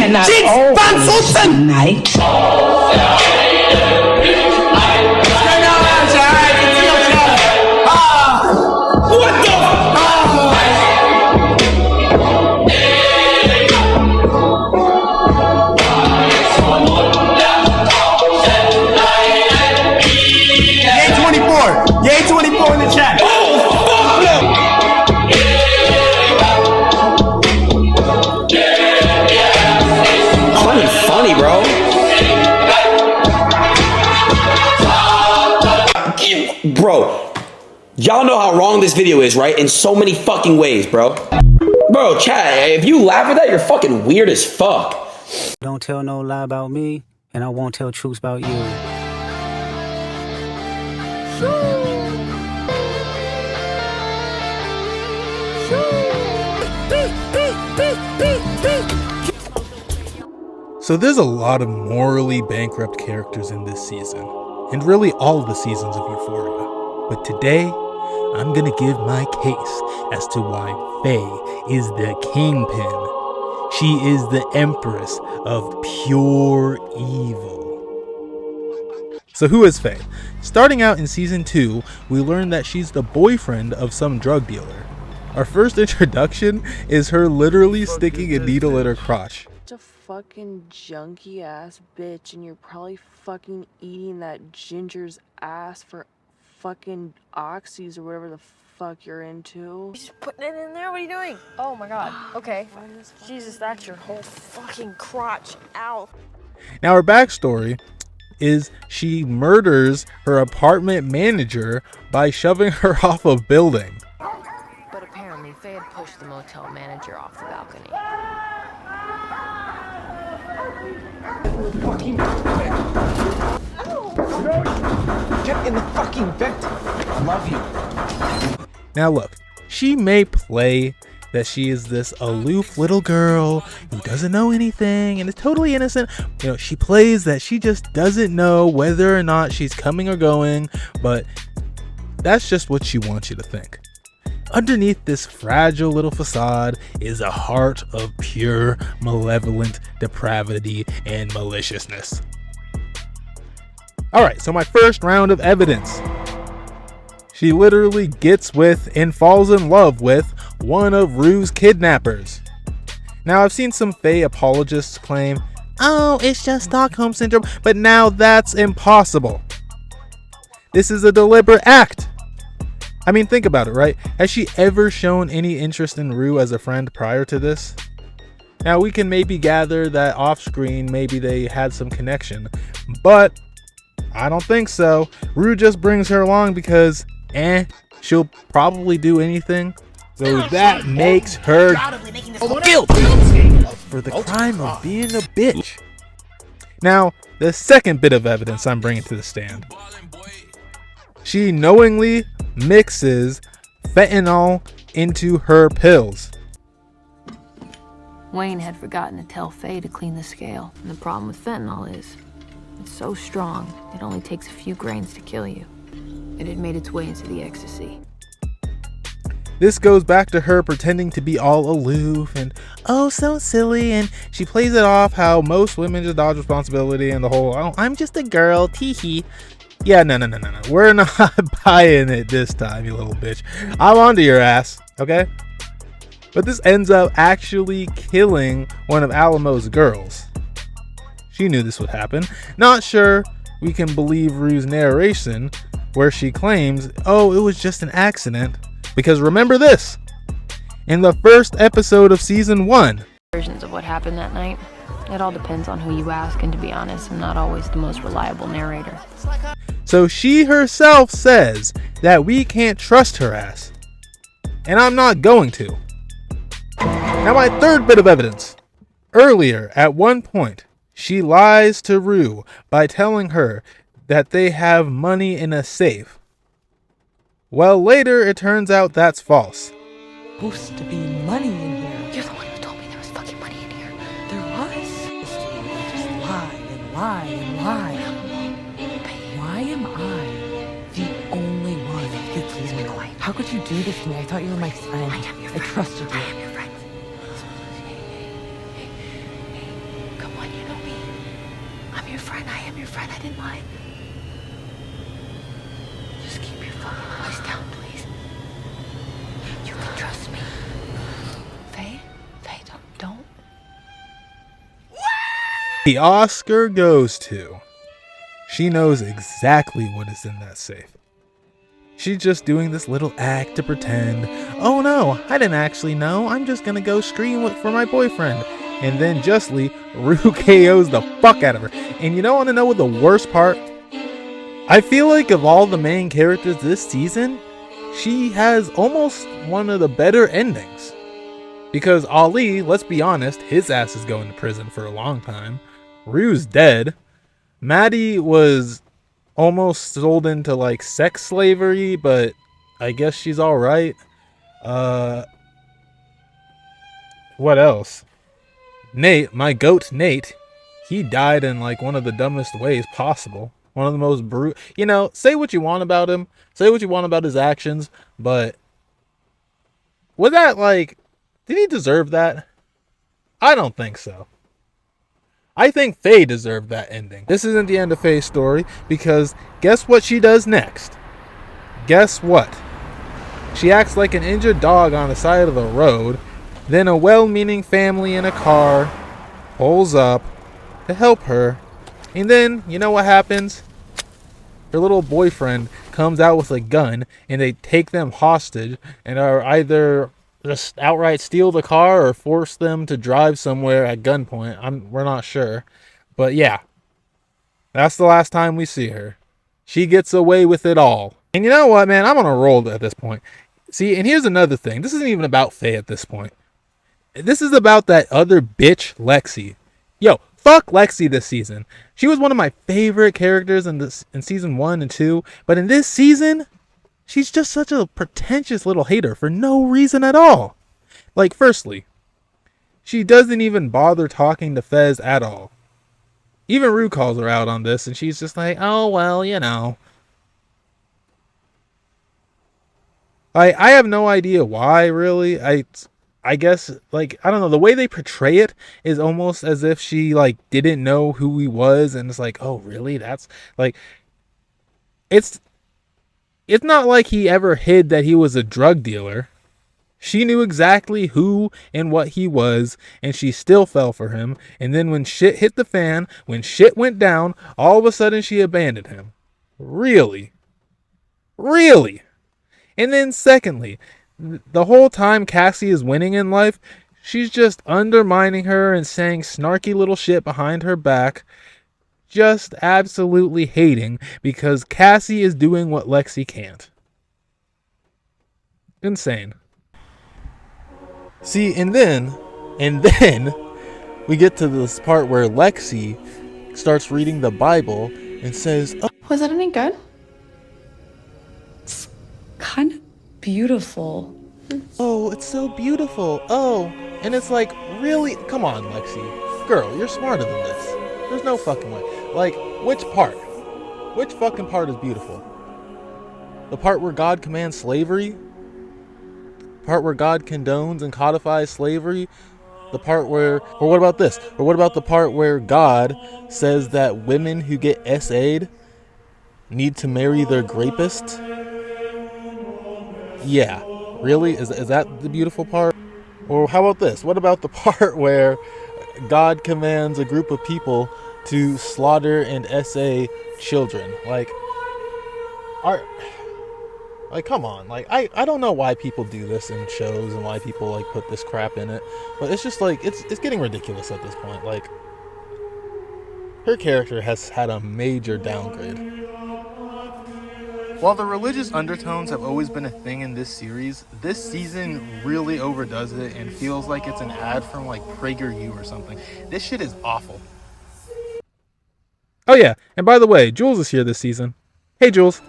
cannot tonight. What the? Yay 24. Yay 24 in the chat. Funny, bro. Bro, y'all know how wrong this video is, right? In so many fucking ways, bro. Bro, chat, if you laugh at that, you're fucking weird as fuck. Don't tell no lie about me, and I won't tell truths about you. So there's a lot of morally bankrupt characters in this season, and really all of the seasons of Euphoria. But today, I'm gonna give my case as to why Faye is the kingpin. She is the empress of pure evil. So who is Faye? Starting out in season 2, we learn that she's the boyfriend of some drug dealer. Our first introduction is her literally sticking a needle in her crotch. A fucking junky ass bitch, and you're probably fucking eating that ginger's ass for fucking oxys or whatever the fuck you're into. You're just putting it in there? What are you doing? Oh my god. Okay. Jesus, that's your whole fucking crotch. Ow. Now her backstory is she murders her apartment manager by shoving her off a building. But apparently Faye had pushed the motel manager off the balcony. Get in the fucking vent. I love you. Now look, she may play that she is this aloof little girl who doesn't know anything and is totally innocent. You know, she plays that she just doesn't know whether or not she's coming or going, but that's just what she wants you to think. Underneath this fragile little facade is a heart of pure malevolent depravity and maliciousness. Alright, so my first round of evidence. She literally gets with and falls in love with one of Rue's kidnappers. Now I've seen some Faye apologists claim, oh, it's just Stockholm Syndrome, but now that's impossible. This is a deliberate act. I mean, think about it, right? Has she ever shown any interest in Rue as a friend prior to this? Now, we can maybe gather that off screen, maybe they had some connection, but I don't think so. Rue just brings her along because, she'll probably do anything. So that makes her guilty for the crime of being a bitch. Now, the second bit of evidence I'm bringing to the stand. She knowingly mixes fentanyl into her pills. Wayne had forgotten to tell Faye to clean the scale. And the problem with fentanyl is, it's so strong, it only takes a few grains to kill you. It had made its way into the ecstasy. This goes back to her pretending to be all aloof and, oh, so silly, and she plays it off how most women just dodge responsibility and the whole, oh, I'm just a girl, tee-hee. Yeah, no. We're not buying it this time, you little bitch. I'm onto your ass, okay? But this ends up actually killing one of Alamo's girls. She knew this would happen. Not sure we can believe Rue's narration where she claims, oh, it was just an accident. Because remember this, in the first episode of season 1, Versions of what happened that night. It all depends on who you ask, and to be honest, I'm not always the most reliable narrator. so she herself says that we can't trust her ass. And I'm not going to. Now my third bit of evidence. Earlier, at one point, she lies to Rue by telling her that they have money in a safe. Well, later it turns out that's false. Supposed to be money in here. You're the one who told me there was fucking money in here. There was. Just lie and lie and lie. Why am I the only one that's here? How could you do this to me? I thought you were my friend. I trusted you. I am your friend. on, you know me. I'm your friend. I am your friend. I didn't lie. Just keep your fucking voice down, please. You can trust me. Faye? Faye, don't. The Oscar goes to. She knows exactly what is in that safe. She's just doing this little act to pretend, oh no, I didn't actually know, I'm just gonna go scream for my boyfriend. And then justly, Rue KOs the fuck out of her. And you don't want to know what the worst part? I feel like of all the main characters this season, she has almost one of the better endings. Because Ali, let's be honest, his ass is going to prison for a long time. Rue's dead. Maddie was almost sold into like sex slavery, but I guess she's alright. What else? Nate, my goat Nate, he died in like one of the dumbest ways possible. One of the most say what you want about him, say what you want about his actions, but was that like, did he deserve that? I don't think so. I think Faye deserved that ending. This isn't the end of Faye's story, because guess what she does next? Guess what? She acts like an injured dog on the side of the road. Then a well-meaning family in a car pulls up to help her. And then, you know what happens? Her little boyfriend comes out with a gun, and they take them hostage and are either just outright steal the car or force them to drive somewhere at gunpoint. We're not sure. But yeah, that's the last time we see her. She gets away with it all. And you know what, man? I'm on a roll at this point. See, and here's another thing. This isn't even about Faye at this point. This is about that other bitch, Lexi. Yo, fuck Lexi this season. She was one of my favorite characters in season 1 and 2. But in this season, she's just such a pretentious little hater for no reason at all. Like, firstly, she doesn't even bother talking to Fez at all. Even Rue calls her out on this, and she's just like, oh, well, you know. I have no idea why, really. I guess, like, I don't know, the way they portray it is almost as if she, like, didn't know who he was, and it's like, oh, really? That's, like, it's not like he ever hid that he was a drug dealer. She knew exactly who and what he was, and she still fell for him, and then when shit hit the fan, when shit went down, all of a sudden she abandoned him. Really? Really? And then secondly, the whole time Cassie is winning in life, she's just undermining her and saying snarky little shit behind her back, just absolutely hating because Cassie is doing what Lexi can't. Insane. See, and then we get to this part where Lexi starts reading the Bible and says, oh, was it any good? It's kind of beautiful. oh, it's so beautiful. Oh, and it's like, really? Come on, Lexi. Girl, you're smarter than this. There's no fucking way. Like, which part? Which fucking part is beautiful? The part where God commands slavery? The part where God condones and codifies slavery? The part where, or what about this? Or what about the part where God says that women who get SA'd need to marry their rapist? Yeah, really? Is that the beautiful part? Or how about this? What about the part where God commands a group of people to slaughter and SA children? Like, come on. Like, I don't know why people do this in shows and why people like put this crap in it, but it's just like it's getting ridiculous at this point. Like, her character has had a major downgrade. While the religious undertones have always been a thing in this series, this season really overdoes it and feels like it's an ad from like PragerU or something. This shit is awful. Oh yeah, and by the way, Jules is here this season. Hey Jules.